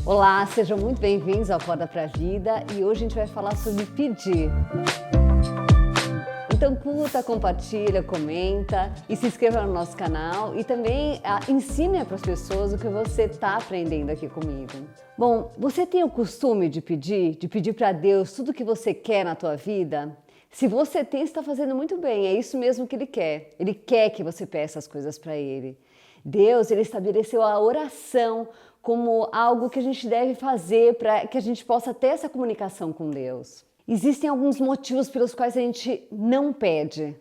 Olá, sejam muito bem-vindos ao Acorda pra Vida e hoje a gente vai falar sobre pedir. Então curta, compartilha, comenta e se inscreva no nosso canal e também ensine para as pessoas o que você está aprendendo aqui comigo. Bom, você tem o costume de pedir para Deus tudo o que você quer na tua vida? Se você tem, está fazendo muito bem, é isso mesmo que Ele quer. Ele quer que você peça as coisas para Ele. Deus, Ele estabeleceu a oração como algo que a gente deve fazer para que a gente possa ter essa comunicação com Deus. Existem alguns motivos pelos quais a gente não pede.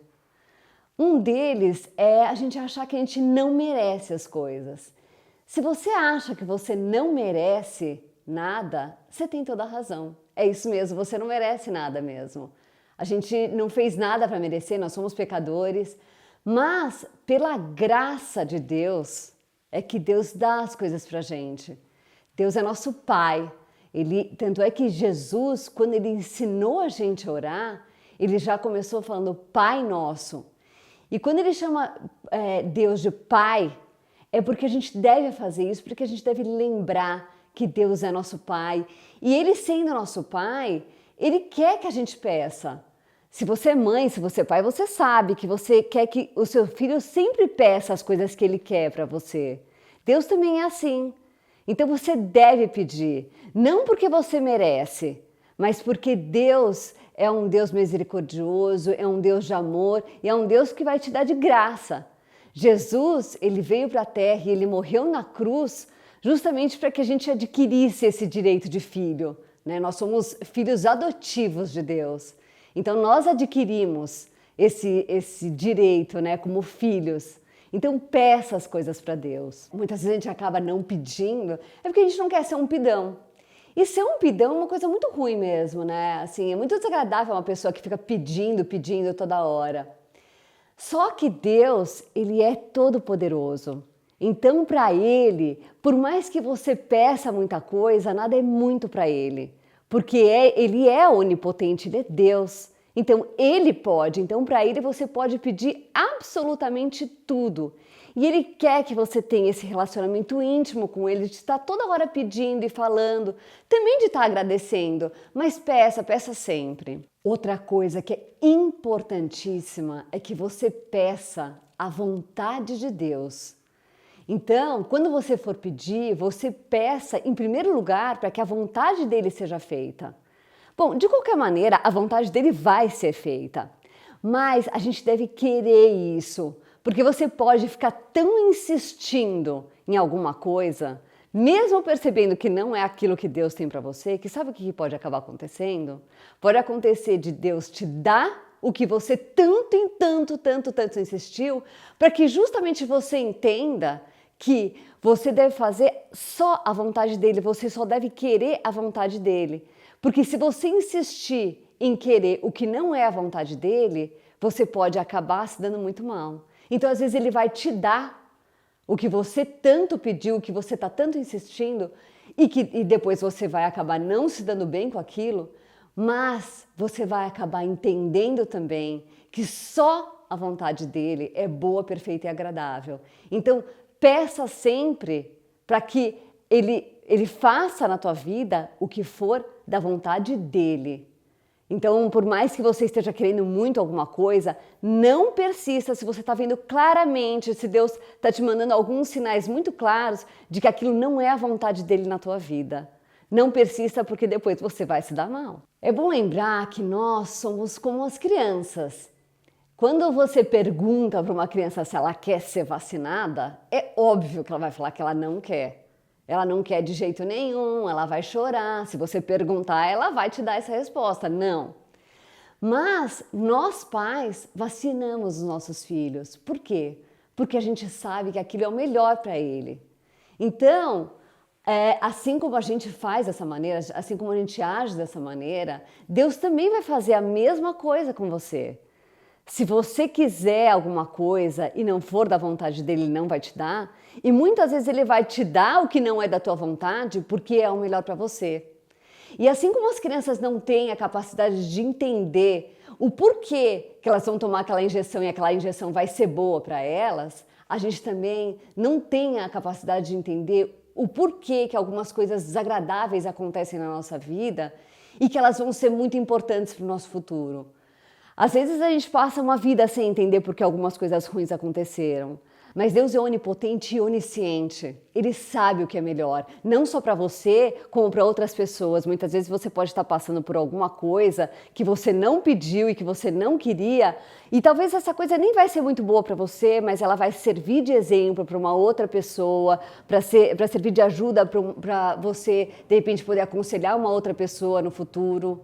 Um deles é a gente achar que a gente não merece as coisas. Se você acha que você não merece nada, você tem toda a razão. É isso mesmo, você não merece nada mesmo. A gente não fez nada para merecer, nós somos pecadores, mas pela graça de Deus é que Deus dá as coisas para a gente. Deus é nosso Pai. Tanto é que Jesus, quando Ele ensinou a gente a orar, Ele já começou falando Pai Nosso. E quando Ele chama Deus de Pai, é porque a gente deve fazer isso, porque a gente deve lembrar que Deus é nosso Pai. E Ele sendo nosso Pai, Ele quer que a gente peça. Se você é mãe, se você é pai, você sabe que você quer que o seu filho sempre peça as coisas que ele quer para você. Deus também é assim. Então você deve pedir, não porque você merece, mas porque Deus é um Deus misericordioso, é um Deus de amor e é um Deus que vai te dar de graça. Jesus, Ele veio para a terra e Ele morreu na cruz justamente para que a gente adquirisse esse direito de filho, né? Nós somos filhos adotivos de Deus. Então nós adquirimos esse direito, né, como filhos. Então peça as coisas para Deus. Muitas vezes a gente acaba não pedindo, é porque a gente não quer ser um pidão. E ser um pidão é uma coisa muito ruim mesmo, né? Assim, é muito desagradável uma pessoa que fica pedindo toda hora. Só que Deus, Ele é todo poderoso. Então para Ele, por mais que você peça muita coisa, nada é muito para Ele. Porque Ele é onipotente, Ele é Deus. Então Ele pode, então para Ele você pode pedir absolutamente tudo. E Ele quer que você tenha esse relacionamento íntimo com Ele, de estar toda hora pedindo e falando, também de estar agradecendo, mas peça sempre. Outra coisa que é importantíssima é que você peça a vontade de Deus. Então, quando você for pedir, você peça em primeiro lugar para que a vontade dele seja feita. Bom, de qualquer maneira, a vontade dele vai ser feita, mas a gente deve querer isso, porque você pode ficar tão insistindo em alguma coisa, mesmo percebendo que não é aquilo que Deus tem para você, que sabe o que pode acabar acontecendo? Pode acontecer de Deus te dar o que você tanto insistiu, para que justamente você entenda que você deve fazer só a vontade dele, você só deve querer a vontade dele. Porque se você insistir em querer o que não é a vontade dele, você pode acabar se dando muito mal. Então, às vezes, ele vai te dar o que você tanto pediu, o que você está tanto insistindo, e depois você vai acabar não se dando bem com aquilo, mas você vai acabar entendendo também que só a vontade dele é boa, perfeita e agradável. Então, peça sempre para que ele faça na tua vida o que for da vontade dele. Então, por mais que você esteja querendo muito alguma coisa, não persista se você está vendo claramente, se Deus está te mandando alguns sinais muito claros de que aquilo não é a vontade dele na tua vida. Não persista porque depois você vai se dar mal. É bom lembrar que nós somos como as crianças. Quando você pergunta para uma criança se ela quer ser vacinada, é óbvio que ela vai falar que ela não quer. Ela não quer de jeito nenhum, ela vai chorar. Se você perguntar, ela vai te dar essa resposta, não. Mas nós pais vacinamos os nossos filhos. Por quê? Porque a gente sabe que aquilo é o melhor para ele. Então, assim como a gente faz dessa maneira, assim como a gente age dessa maneira, Deus também vai fazer a mesma coisa com você. Se você quiser alguma coisa e não for da vontade dele, ele não vai te dar. E muitas vezes ele vai te dar o que não é da tua vontade porque é o melhor para você. E assim como as crianças não têm a capacidade de entender o porquê que elas vão tomar aquela injeção e aquela injeção vai ser boa para elas, a gente também não tem a capacidade de entender o porquê que algumas coisas desagradáveis acontecem na nossa vida e que elas vão ser muito importantes para o nosso futuro. Às vezes a gente passa uma vida sem entender por que algumas coisas ruins aconteceram. Mas Deus é onipotente e onisciente. Ele sabe o que é melhor, não só para você, como para outras pessoas. Muitas vezes você pode estar passando por alguma coisa que você não pediu e que você não queria, e talvez essa coisa nem vai ser muito boa para você, mas ela vai servir de exemplo para uma outra pessoa, para servir de ajuda para você, de repente, poder aconselhar uma outra pessoa no futuro.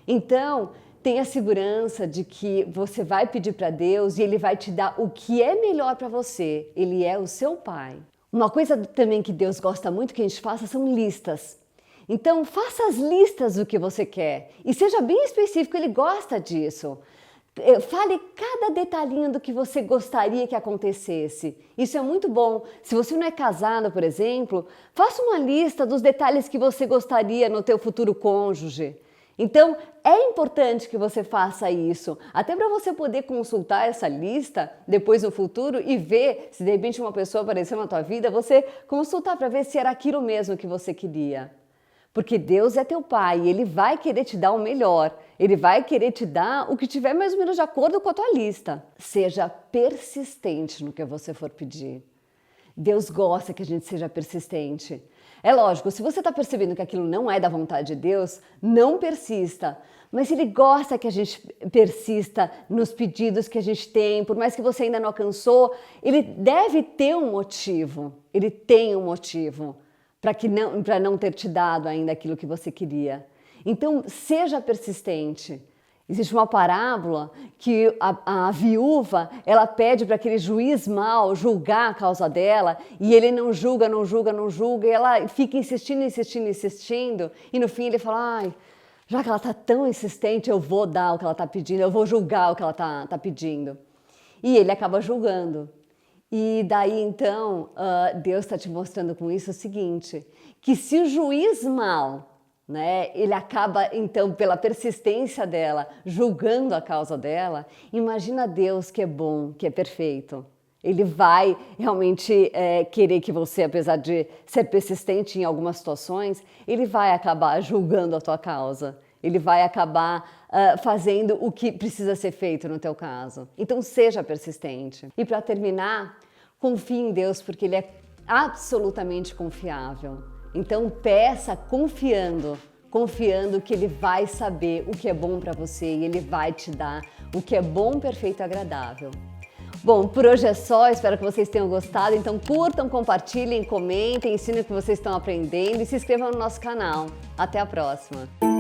Então, tenha segurança de que você vai pedir para Deus e Ele vai te dar o que é melhor para você. Ele é o seu Pai. Uma coisa também que Deus gosta muito que a gente faça são listas. Então, faça as listas do que você quer e seja bem específico, Ele gosta disso. Fale cada detalhinho do que você gostaria que acontecesse. Isso é muito bom. Se você não é casado, por exemplo, faça uma lista dos detalhes que você gostaria no teu futuro cônjuge. Então, é importante que você faça isso, até para você poder consultar essa lista depois no futuro e ver se de repente uma pessoa apareceu na tua vida, você consultar para ver se era aquilo mesmo que você queria. Porque Deus é teu Pai e Ele vai querer te dar o melhor, Ele vai querer te dar o que tiver mais ou menos de acordo com a tua lista. Seja persistente no que você for pedir. Deus gosta que a gente seja persistente. É lógico, se você está percebendo que aquilo não é da vontade de Deus, não persista. Mas Ele gosta que a gente persista nos pedidos que a gente tem, por mais que você ainda não alcançou, Ele deve ter um motivo. Ele tem um motivo para não ter te dado ainda aquilo que você queria. Então, seja persistente. Existe uma parábola que a viúva, ela pede para aquele juiz mau julgar a causa dela e ele não julga, e ela fica insistindo e no fim ele fala, ai, já que ela está tão insistente, eu vou dar o que ela está pedindo, eu vou julgar o que ela está pedindo. E ele acaba julgando. E daí então, Deus está te mostrando com isso o seguinte, que se o juiz mau, ele acaba, então, pela persistência dela, julgando a causa dela, imagina Deus que é bom, que é perfeito. Ele vai realmente querer que você, apesar de ser persistente em algumas situações, ele vai acabar julgando a tua causa. Ele vai acabar fazendo o que precisa ser feito no teu caso. Então, seja persistente. E para terminar, confie em Deus, porque Ele é absolutamente confiável. Então peça confiando que Ele vai saber o que é bom para você e Ele vai te dar o que é bom, perfeito e agradável. Bom, por hoje é só, espero que vocês tenham gostado, então curtam, compartilhem, comentem, ensinem o que vocês estão aprendendo e se inscrevam no nosso canal. Até a próxima!